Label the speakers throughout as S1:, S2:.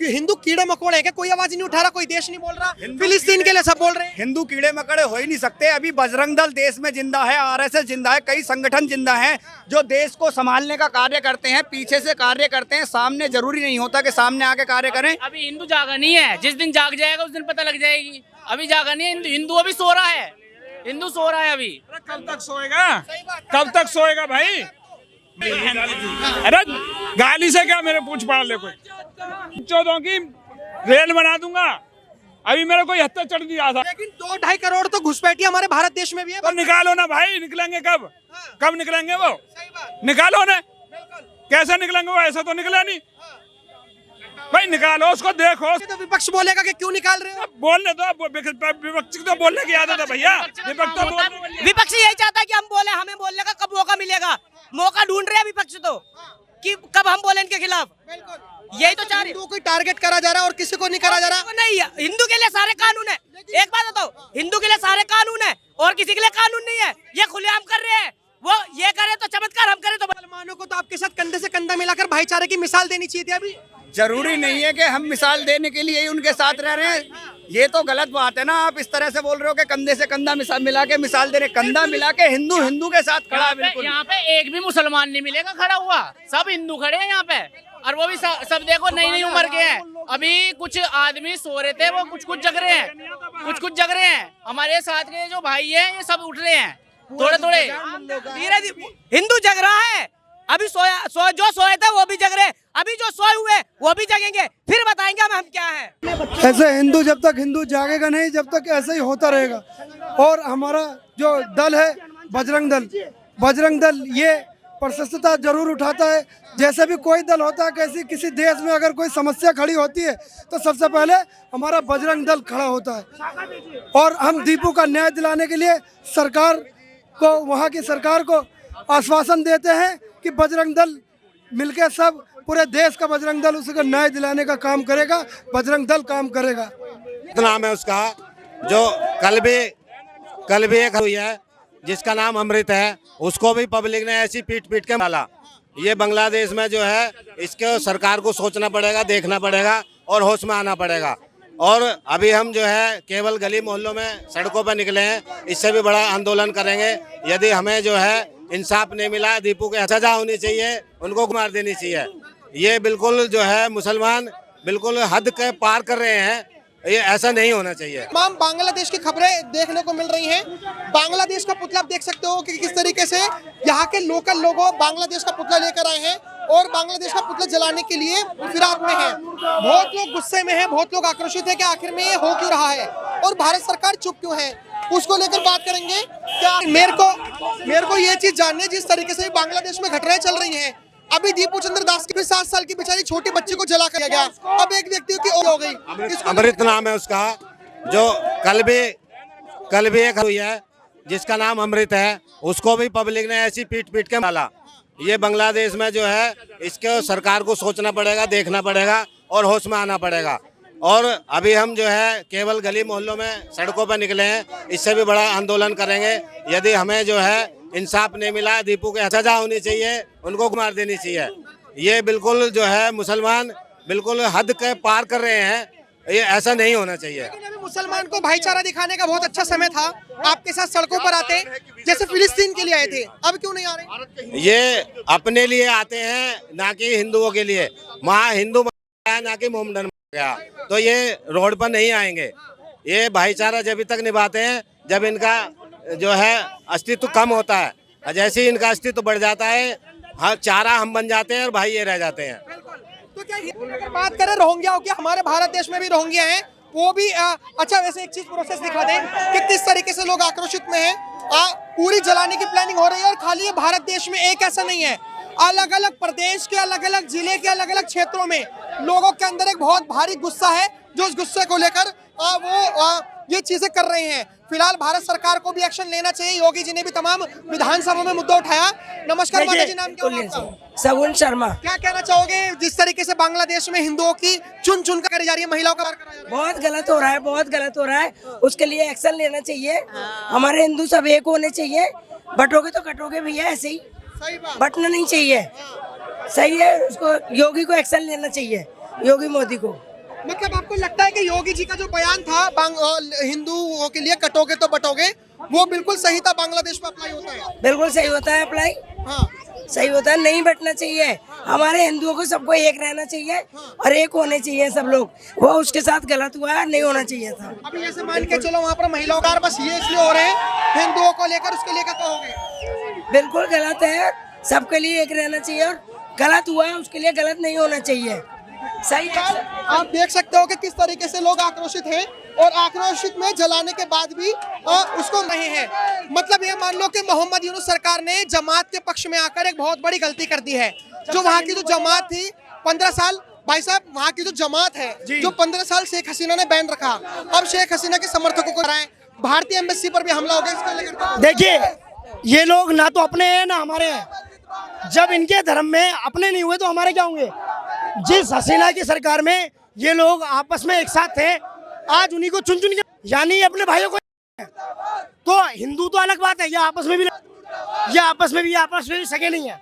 S1: हिंदू कीड़े मकोड़े हैं क्या? कोई आवाज नहीं उठा रहा, कोई देश नहीं बोल रहा, फिलिस्तीन के लिए सब बोल रहे हैं।
S2: हिंदू कीड़े मकड़े हो ही नहीं सकते। अभी बजरंग दल देश में जिंदा है, आरएसएस जिंदा है, कई संगठन जिंदा हैं जो देश को संभालने का कार्य करते हैं, पीछे से कार्य करते हैं। सामने जरूरी नहीं होता कि सामने आके कार्य करें।
S3: अभी हिंदू जागा नहीं है, जिस दिन जाग जाएगा उस दिन पता लग जाएगी। अभी जागा नहीं है हिंदू अभी सो रहा है, हिंदू सो रहा है अभी।
S4: कब तक सोएगा? कब तक सोएगा भाई? अरे गाली से क्या मेरे पूछ पड़ा ले कोई? चौदह की रेल बना दूंगा। अभी मेरे को 71 चढ़ दिया था।
S1: लेकिन 2-2.5 करोड़ तो घुसपैठी हमारे भारत देश में भी है।
S4: तो निकालो ना भाई, निकलेंगे कब? कब निकलेंगे वो? निकालो ना। कैसे निकलेंगे वो? ऐसा तो निकला नहीं भाई। निकालो उसको, देखो।
S1: तो विपक्ष बोलेगा कि क्यों निकाल रहे हो?
S4: बोलने दो, विपक्ष को तो बोलने की आदत है भैया।
S5: विपक्ष यही चाहता है कि हम बोले, हमें बोलने का कब मौका मिलेगा? मौका ढूंढ रहे हैं विपक्ष तो कि कब हम बोले इनके खिलाफ। यही तो चाह रहे।
S1: हिंदू को टारगेट करा जा रहा है और किसी को नहीं करा जा रहा।
S5: नहीं, हिंदू के लिए सारे कानून है। एक बात बताओ, हिंदू के लिए सारे कानून है और किसी के लिए कानून नहीं है। ये खुलेआम कर रहे हैं, वो ये करे तो चमत्कार, हम करे तो।
S1: मुसलमानों को तो आपके साथ कंधे से कंधा मिलाकर भाईचारे की मिसाल देनी चाहिए थी। अभी
S2: जरूरी नहीं है कि हम मिसाल देने के लिए ही उनके साथ रह रहे हैं। ये तो गलत बात है ना। आप इस तरह से बोल रहे हो कि कंधे से कंधा मिला के मिसाल दे रहे। कंधा मिला के हिंदू के साथ खड़ा है। बिल्कुल
S3: यहाँ पे एक भी मुसलमान नहीं मिलेगा खड़ा हुआ, सब हिंदू खड़े हैं यहाँ पे। और वो भी सब देखो नई उम्र के हैं। अभी कुछ आदमी सो रहे थे, वो कुछ जग रहे हैं, कुछ जग रहे हैं। हमारे साथ के जो भाई हैं ये सब उठ रहे हैं थोड़े।
S5: हिंदू जग रहा है। अभी जो सोए थे वो भी जग रहे, अभी जो सोए हुए वो भी जगेंगे, फिर बताएंगे हम क्या है।
S6: ऐसे हिंदू जब तक हिंदू जागेगा नहीं, जब तक ऐसे ही होता रहेगा। और हमारा जो दल है बजरंग दल ये प्रशस्तता जरूर उठाता है। जैसे भी कोई दल होता है, किसी देश में अगर कोई समस्या खड़ी होती है तो सबसे पहले हमारा बजरंग दल खड़ा होता है। और हम दीपू का न्याय दिलाने के लिए सरकार को, वहाँ की सरकार को आश्वासन देते हैं कि बजरंग दल मिलकर सब पूरे देश का बजरंग दल उसको न्याय दिलाने का काम करेगा। बजरंग दल काम करेगा।
S7: नाम है उसका, जो कल भी एक हुई है जिसका नाम अमृत है, उसको भी पब्लिक ने ऐसी पीट के मारा। ये बांग्लादेश में जो है, इसके सरकार को सोचना पड़ेगा, देखना पड़ेगा और होश में आना पड़ेगा। और अभी हम जो है केवल गली मोहल्लों में सड़कों पर निकले हैं। इससे भी बड़ा आंदोलन करेंगे। यदि हमें जो है इंसाफ नहीं मिला, दीपू के सजा होनी चाहिए, उनको मार देनी चाहिए। ये बिल्कुल जो है मुसलमान बिल्कुल हद के पार कर रहे हैं। ये ऐसा नहीं होना चाहिए।
S1: तमाम बांग्लादेश की खबरें देखने को मिल रही हैं। बांग्लादेश का पुतला आप देख सकते हो कि किस तरीके से यहाँ के लोकल लोगों बांग्लादेश का पुतला लेकर आए हैं और बांग्लादेश का पुतला जलाने के लिए फिराक में हैं। बहुत लोग गुस्से में हैं, बहुत लोग आक्रोशित हैं कि आखिर में ये हो क्यों रहा है और भारत सरकार चुप क्यों है। उसको लेकर बात करेंगे। क्या मेरे को ये चीज जाननी है, जिस तरीके से बांग्लादेश में घटनाएं चल रही हैं। अभी दीपू चंद्र दास की 7 साल की बेचारी छोटी बच्ची को जला कर गया। अब एक व्यक्ति की हो गई।
S7: अमृत नाम है उसका, जो कल भी एक हुई है जिसका नाम अमृत है, उसको भी पब्लिक ने ऐसी पीट के मारा। ये बांग्लादेश में जो है, इसके सरकार को सोचना पड़ेगा, देखना पड़ेगा और होश में आना पड़ेगा। और अभी हम जो है केवल गली मोहल्लों में सड़कों पर निकले हैं। इससे भी बड़ा आंदोलन करेंगे। यदि हमें जो है इंसाफ नहीं मिला, दीपू के सजा होनी चाहिए, उनको मार देनी चाहिए। ये बिल्कुल जो है मुसलमान बिल्कुल हद के पार कर रहे हैं। ये ऐसा नहीं होना चाहिए।
S1: मुसलमान को भाईचारा दिखाने का बहुत अच्छा समय था। आपके साथ सड़कों पर आते, जैसे फिलिस्तीन के लिए आए थे, अब क्यों नहीं आ रहे?
S7: ये अपने लिए आते हैं, ना कि हिंदुओं के लिए। वहाँ हिंदू ना कि मोहम्मदन गया, तो ये रोड पर नहीं आएंगे। ये भाईचारा जब तक निभाते हैं जब इनका जो है अस्तित्व कम होता है। जैसे ही इनका अस्तित्व बढ़ जाता है, हाँ, चारा हम बन जाते हैं और भाई ये रह जाते हैं।
S1: तो क्या अगर बात करें रोहिंग्याओं की, हमारे भारत देश में भी रोहिंग्या हैं, वो भी अच्छा वैसे एक चीज प्रोसेस दिखा दें कि किस तरीके से लोग आक्रोशित में हैं। पूरी जलाने की प्लानिंग हो रही है और खाली ये भारत देश में एक ऐसा नहीं है, अलग अलग प्रदेश के अलग अलग जिले के अलग अलग क्षेत्रों में लोगों के अंदर एक बहुत भारी गुस्सा है, जो उस गुस्से को लेकर वो ये चीजें कर रहे हैं। फिलहाल भारत सरकार को भी एक्शन लेना चाहिए। योगी जी ने भी तमाम विधानसभा में मुद्दा उठाया। नमस्कार माता जी, नाम क्या है आपका?
S5: सगुन शर्मा।
S1: क्या कहना चाहोगे जिस तरीके से बांग्लादेश में हिंदुओं की चुन कर करी जा रही है, महिलाओं का
S5: बहुत गलत हो रहा है, बहुत गलत हो रहा है। उसके लिए एक्शन लेना चाहिए। हमारे हिंदू सब एक होने चाहिए। बटोगे तो कटोगे भैया, ऐसे ही बटना नहीं चाहिए। सही है, उसको योगी को एक्शन लेना चाहिए, योगी मोदी को।
S1: मतलब आपको लगता है कि योगी जी का जो बयान था हिंदुओं के लिए कटोगे तो बटोगे, वो बिल्कुल सही था, बांग्लादेश में अप्लाई होता है?
S5: बिल्कुल सही होता है अप्लाई,
S1: हाँ,
S5: सही होता है, नहीं बटना चाहिए। हमारे हिंदुओं को सबको एक रहना चाहिए और एक होने चाहिए सब लोग। वो उसके साथ गलत हुआ है, नहीं होना चाहिए था।
S1: अभी ऐसे मान के चलो वहाँ पर महिलाओं का बस ये इसलिए हो रहे हैं हिंदुओं को लेकर, उसके लेकर कहोगे?
S5: बिल्कुल गलत है, सबके लिए एक रहना चाहिए और गलत हुआ है उसके लिए गलत नहीं होना चाहिए, सही है।
S1: आप देख सकते हो कि किस तरीके से लोग आक्रोशित हैं और आक्रोशित में जलाने के बाद भी उसको नहीं है। मतलब ये मान लो कि मोहम्मद यूनुस सरकार ने जमात के पक्ष में आकर एक बहुत बड़ी गलती कर दी है। जो वहाँ की जो जमात थी 15 साल, भाई साहब वहाँ की जो जमात है जो 15 साल शेख हसीना ने बैन रखा, अब शेख हसीना के समर्थकों को कराएं, भारतीय एम्बेसी पर भी हमला हो गया। इसको लेकर
S6: देखिए, ये लोग ना तो अपने हैं ना हमारे हैं। जब इनके धर्म में अपने नहीं हुए तो हमारे क्या होंगे? जिस हसीना की सरकार में ये लोग आपस में एक साथ थे, आज उन्हीं को चुन चुन के, यानी अपने भाइयों को, तो हिंदू तो अलग बात है, ये आपस में भी सगे नहीं है।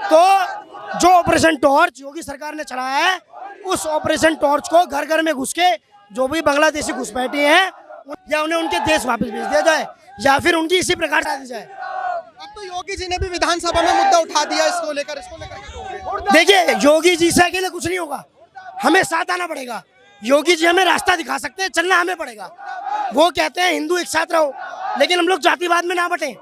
S6: तो जो ऑपरेशन टॉर्च योगी सरकार ने चलाया है, उस ऑपरेशन टॉर्च को घर घर में घुस के जो भी बांग्लादेशी घुसपैठे हैं, या उन्हें उनके देश वापस भेज दिया जाए या फिर उनकी इसी प्रकार से दी जाए।
S1: अब तो योगी जी ने भी विधानसभा में मुद्दा उठा दिया इसको लेकर
S6: देखिए, योगी जी से अकेले कुछ नहीं होगा, हमें साथ आना पड़ेगा। योगी जी हमें रास्ता दिखा सकते हैं, चलना हमें पड़ेगा। वो कहते हैं हिंदू एक साथ रहो, लेकिन हम लोग जातिवाद में ना बटें।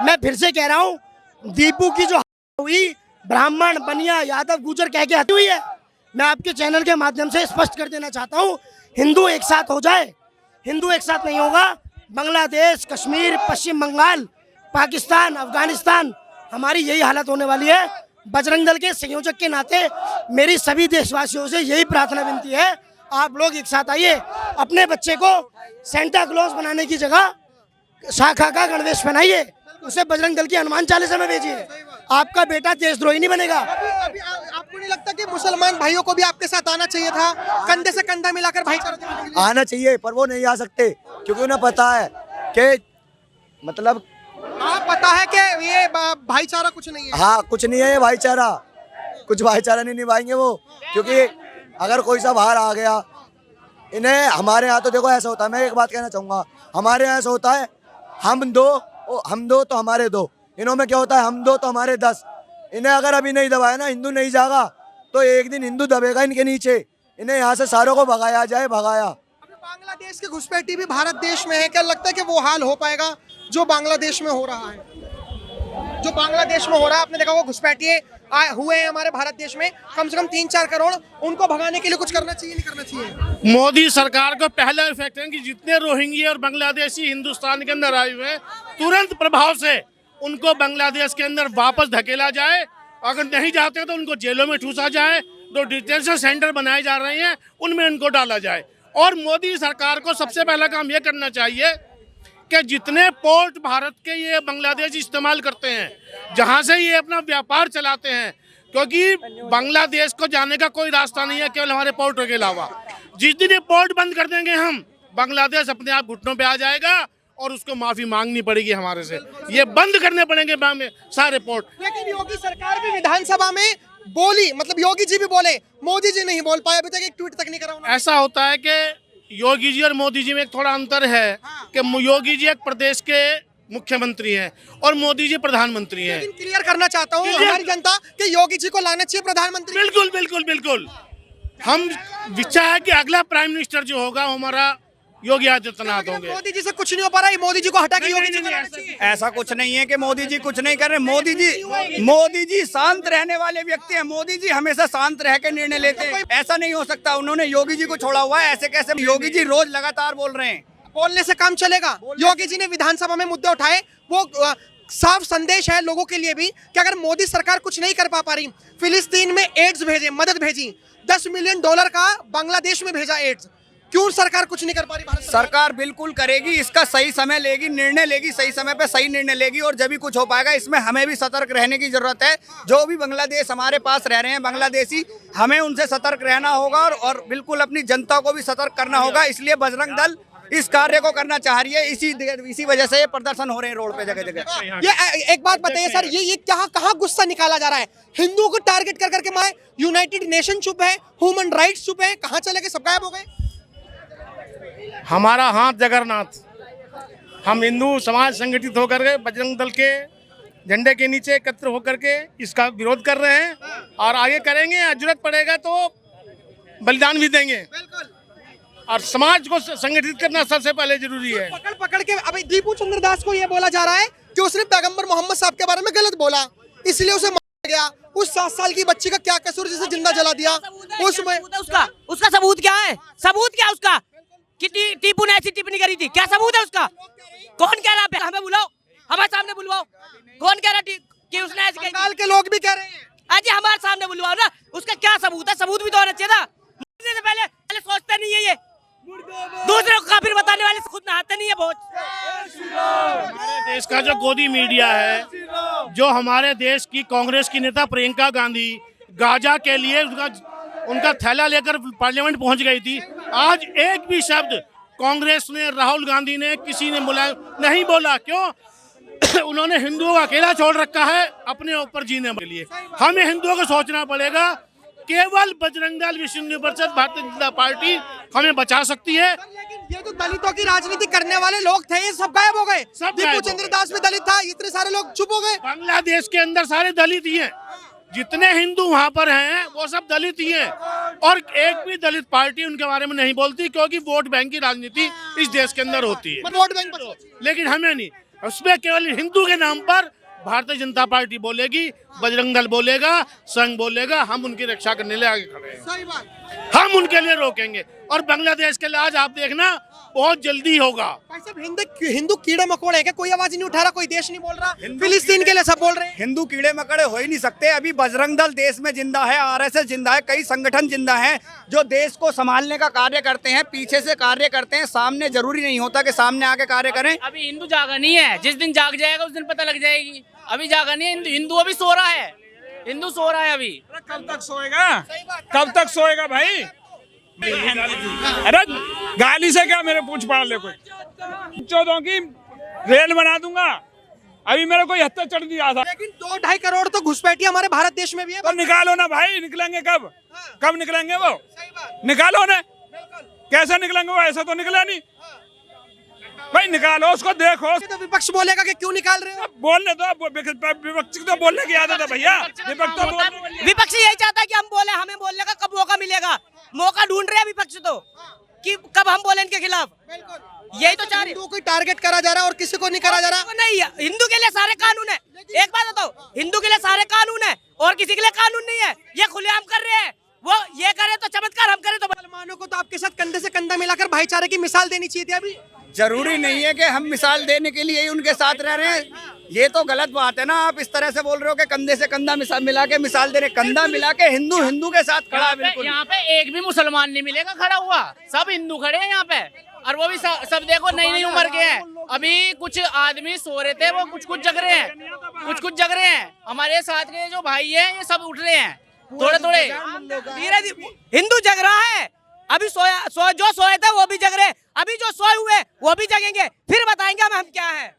S6: मैं फिर से कह रहा हूँ, दीपू की जो हुई ब्राह्मण, बनिया, यादव, गुजर कह के हटी हुई है, मैं आपके चैनल के माध्यम से स्पष्ट कर देना चाहता हूँ, हिंदू एक साथ हो जाए। हिंदू एक साथ नहीं होगा, बांग्लादेश, कश्मीर, पश्चिम बंगाल, पाकिस्तान, अफगानिस्तान, हमारी यही हालत होने वाली है। बजरंग दल के संयोजक के नाते मेरी सभी देशवासियों से यही प्रार्थना विनती है, आप लोग एक साथ आइए। अपने बच्चे को सेंटा क्लॉज बनाने की जगह शाखा का गणवेश पहनाइए, उसे बजरंग दल की हनुमान चालीसा में भेजिए। आपका बेटा देशद्रोही नहीं बनेगा।
S1: अभी आपको नहीं लगता कि मुसलमान भाइयों को भी आपके साथ आना चाहिए था, कंधे से कंधा मिलाकर भाईचारा
S8: आना चाहिए, पर वो नहीं आ सकते क्योंकि उन्हें पता है कि मतलब
S1: पता है कि ये भाईचारा कुछ नहीं है।
S8: हाँ, कुछ नहीं है ये भाईचारा, कुछ भाईचारा नहीं निभाएंगे वो, क्योंकि अगर कोई सा बाहर आ गया, इन्हें हमारे यहाँ तो देखो ऐसा होता है। मैं एक बात कहना चाहूँगा, हमारे यहाँ ऐसा होता है, हम दो तो हमारे दो। इन्हों में क्या होता है, हम दो तो हमारे 10। इन्हें अगर अभी नहीं दबाया ना, हिंदू नहीं जागा, तो एक दिन हिंदू दबेगा इनके नीचे। इन्हें यहाँ से सारों को भगाया जाए, भगाया।
S1: अभी बांग्लादेश की घुसपैठी भी भारत देश में है, क्या लगता है कि वो हाल हो पाएगा जो बांग्लादेश में हो रहा है? जो बांग्लादेश में हो रहा है, आपने देखा वो घुसपैठिए हुए हैं हमारे भारत देश में, कम से कम 3-4 करोड़। उनको भगाने के लिए कुछ करना चाहिए, नहीं करना चाहिए?
S9: मोदी सरकार को पहला इफेक्ट है कि जितने रोहिंग्या और बांग्लादेशी हिंदुस्तान के अंदर आए हुए हैं, तुरंत प्रभाव से उनको बांग्लादेश के अंदर वापस धकेला जाए। अगर नहीं जाते तो उनको जेलों में ठूसा जाए, जो डिटेंशन सेंटर बनाए जा रहे हैं उनमें उनको डाला जाए। और मोदी सरकार को सबसे पहला काम ये करना चाहिए कि जितने पोर्ट भारत के ये बांग्लादेश इस्तेमाल करते हैं, जहाँ से ये अपना व्यापार चलाते हैं, क्योंकि बांग्लादेश को जाने का कोई रास्ता नहीं है केवल हमारे पोर्टों के अलावा। जिस दिन ये पोर्ट बंद कर देंगे हम, बांग्लादेश अपने आप घुटनों पे आ जाएगा और उसको माफी मांगनी पड़ेगी हमारे से। ये बंद करने पड़ेंगे सारे पोर्ट।
S1: लेकिन योगी सरकार भी विधानसभा में बोली, मतलब योगी जी भी बोले, मोदी जी नहीं बोल पाए अभी तक, एक ट्वीट तक नहीं करा उन्होंने।
S9: ऐसा होता है कि योगी जी और मोदी जी में एक थोड़ा अंतर है कि योगी जी एक प्रदेश के मुख्यमंत्री हैं और मोदी जी प्रधानमंत्री हैं।
S1: लेकिन क्लियर करना चाहता हूँ हमारी जनता कि योगी जी को लाना चाहिए प्रधानमंत्री।
S9: बिल्कुल बिल्कुल बिल्कुल। हम इच्छा है कि अगला प्राइम मिनिस्टर जो होगा वो हमारा योगी आदित्यनाथ होंगे।
S1: मोदी जी से कुछ नहीं हो पा रहा है, मोदी जी को हटा के योगी जी को लाना चाहिए।
S2: ऐसा कुछ नहीं है कि मोदी जी कुछ नहीं कर रहे। मोदी जी शांत रहने वाले व्यक्ति हैं। मोदी जी हमेशा शांत रह के निर्णय लेते हैं। ऐसा नहीं हो सकता उन्होंने योगी जी को छोड़ा हुआ है, ऐसे कैसे? योगी जी रोज लगातार बोल रहे हैं,
S1: बोलने से काम चलेगा। योगी जी ने विधानसभा में मुद्दे उठाए, वो साफ संदेश है लोगों के लिए भी कि अगर मोदी सरकार कुछ नहीं कर पा रही, फिलिस्तीन में एड्स भेजे, मदद भेजी, $10 मिलियन का बांग्लादेश में भेजा एड्स, क्यों सरकार कुछ नहीं कर पा रही? भारत
S2: सरकार बिल्कुल करेगी, इसका सही समय लेगी, निर्णय लेगी, सही समय पे सही निर्णय लेगी और जब भी कुछ हो पाएगा। इसमें हमें भी सतर्क रहने की जरूरत है। जो भी बांग्लादेश हमारे पास रह रहे हैं बांग्लादेशी, हमें उनसे सतर्क रहना होगा और बिल्कुल अपनी जनता को भी सतर्क करना होगा। इसलिए बजरंग दल इस कार्य को करना चाह रही है। इसी वजह से ये प्रदर्शन हो रहे हैं रोड पे जगह जगह।
S1: ये एक बात बताइए सर, ये कहाँ गुस्सा निकाला जा रहा है? हिंदुओं को टारगेट कर करके माए यूनाइटेड नेशन चुप है, ह्यूमन राइट्स चुप है, कहाँ चले गए, सब गायब हो गए।
S9: हमारा हाथ जगन्नाथ, हम हिंदू समाज संगठित होकर के बजरंग दल के झंडे के नीचे एकत्र होकर के इसका विरोध कर रहे हैं और आगे करेंगे। जरूरत पड़ेगा तो बलिदान भी देंगे और समाज को संगठित करना सबसे पहले जरूरी है।
S1: पकड़ पकड़ के अभी दीपू चंद्र दास को यह बोला जा रहा है कि उसने पैगंबर मोहम्मद साहब के बारे में गलत बोला, इसलिए उसे मारा गया। उस 7 साल की बच्ची का क्या कसूर जिसे जिंदा जला दिया? उसमें
S5: उसका सबूत क्या है? सबूत क्या उसका कि टीपू ने ऐसी टिप्पणी करी थी? क्या सबूत है उसका? कौन कह रहा है? हमें बुलाओ, हमारे सामने बुलवाओ। कौन कह रहा कि उसने ऐसी कही?
S1: बंगाल के लोग भी कह रहे हैं।
S5: आज हमारे सामने बुलवाओ ना, उसका क्या सबूत है? सबूत भी तो होना चाहिए ना। मरने से पहले सोचते नहीं है, ये दूसरे को काफिर बताने वाले खुद नहाते नहीं है। बहुत
S9: हमारे देश का जो गोदी मीडिया है, जो हमारे देश की कांग्रेस की नेता प्रियंका गांधी गाजा के लिए उनका थैला लेकर पार्लियामेंट पहुंच गई थी, आज एक भी शब्द कांग्रेस ने, राहुल गांधी ने, किसी ने नहीं बोला। क्यों? उन्होंने हिंदुओं का अकेला छोड़ रखा है अपने ऊपर जीने के लिए। हमें हिंदुओं को सोचना पड़ेगा। केवल बजरंग दल, विश्व हिंदू परिषद, भारतीय जनता पार्टी हमें बचा सकती है।
S1: लेकिन ये तो दलितों की राजनीति करने वाले लोग थे, ये सब गायब हो गए। दीपू चंद्र दास भी दलित था, इतने सारे लोग चुप हो गए।
S9: बांग्लादेश के अंदर सारे दलित ही हैं, जितने हिंदू वहाँ पर हैं वो सब दलित ही हैं और एक भी दलित पार्टी उनके बारे में नहीं बोलती, क्योंकि वोट बैंक की राजनीति इस देश के अंदर होती है।
S1: वोट बैंक,
S9: लेकिन हमें नहीं, उसमें केवल हिंदू के नाम पर भारतीय जनता पार्टी बोलेगी, बजरंग दल बोलेगा, संघ बोलेगा, हम उनकी रक्षा करने लिए आगे खड़े हैं।
S1: सही बात।
S9: हम उनके लिए रोकेंगे और बांग्लादेश के लिए आज आप देखना बहुत जल्दी होगा।
S1: हिंदू कीड़े मकोड़े हैं क्या? कोई आवाज नहीं उठा रहा, कोई देश नहीं बोल रहा। फिलिस्तीन के लिए सब बोल रहे हैं।
S2: हिंदू कीड़े मकड़े हो ही नहीं सकते। अभी बजरंग दल देश में जिंदा है, आरएसएस जिंदा है, कई संगठन जिंदा हैं जो देश को संभालने का कार्य करते हैं, पीछे से कार्य करते हैं। सामने जरूरी नहीं होता कि सामने आके कार्य करें।
S3: अभी हिंदू जागा नहीं है, जिस दिन जाग जाएगा उस दिन पता लग जाएगी। अभी जागा नहीं है हिंदू अभी सो रहा है। हिंदू सो रहा है अभी।
S4: कब तक सोएगा? कब तक सोएगा भाई? अरे गाली से क्या मेरे पूछ पाड़ ले कोई? 14 की रेल बना दूंगा। अभी मेरे को 71 चढ़ दिया था।
S1: लेकिन 2-2.5 करोड़ तो घुसपैठी हमारे भारत देश में भी है।
S4: तो निकालो ना भाई, निकलेंगे कब? कब निकलेंगे वो? निकालो ना। कैसे निकलेंगे वो? ऐसा तो निकला नहीं भाई। निकालो उसको, देखो।
S1: तो विपक्ष बोलेगा कि क्यों निकाल रहे हो?
S4: बोलने दो, विपक्ष को तो बोलने की आदत है भैया।
S5: विपक्ष यही चाहता है कि हम बोले, हमें बोलने का कब मौका मिलेगा? मौका ढूंढ रहे हैं विपक्ष तो कि कब हम बोले इनके खिलाफ। यही तो चाह रहे।
S1: हिंदुओं को टारगेट करा जा रहा है और किसी को नहीं करा जा रहा।
S5: नहीं, हिंदू के लिए सारे कानून है। एक बात बताओ, हिंदू के लिए सारे कानून है और किसी के लिए कानून नहीं है। ये खुलेआम कर रहे हैं। वो ये करे तो चमत्कार, हम करे तो।
S1: मुसलमानों को तो आपके साथ कंधे से कंधा मिलाकर भाईचारे की मिसाल देनी चाहिए थी। अभी
S2: जरूरी नहीं है कि हम मिसाल देने के लिए ही उनके साथ रह रहे हैं। ये तो गलत बात है ना। आप इस तरह से बोल रहे हो कि कंधे से कंधा मिला के मिसाल दे रहे। कंधा मिला के हिंदू के साथ खड़ा है। बिल्कुल
S3: यहाँ पे एक भी मुसलमान नहीं मिलेगा खड़ा हुआ, सब हिंदू खड़े हैं यहाँ पे। और वो भी सब देखो नई उम्र के हैं। अभी कुछ आदमी सो रहे थे, वो कुछ जग रहे हैं, कुछ जग रहे हैं। हमारे साथ के जो भाई हैं ये सब उठ रहे हैं थोड़े।
S5: हिंदू जग रहा है। अभी जो सोए थे वो भी जग रहे, अभी जो सोए हुए वो भी जगेंगे, फिर बताएंगे हम क्या है।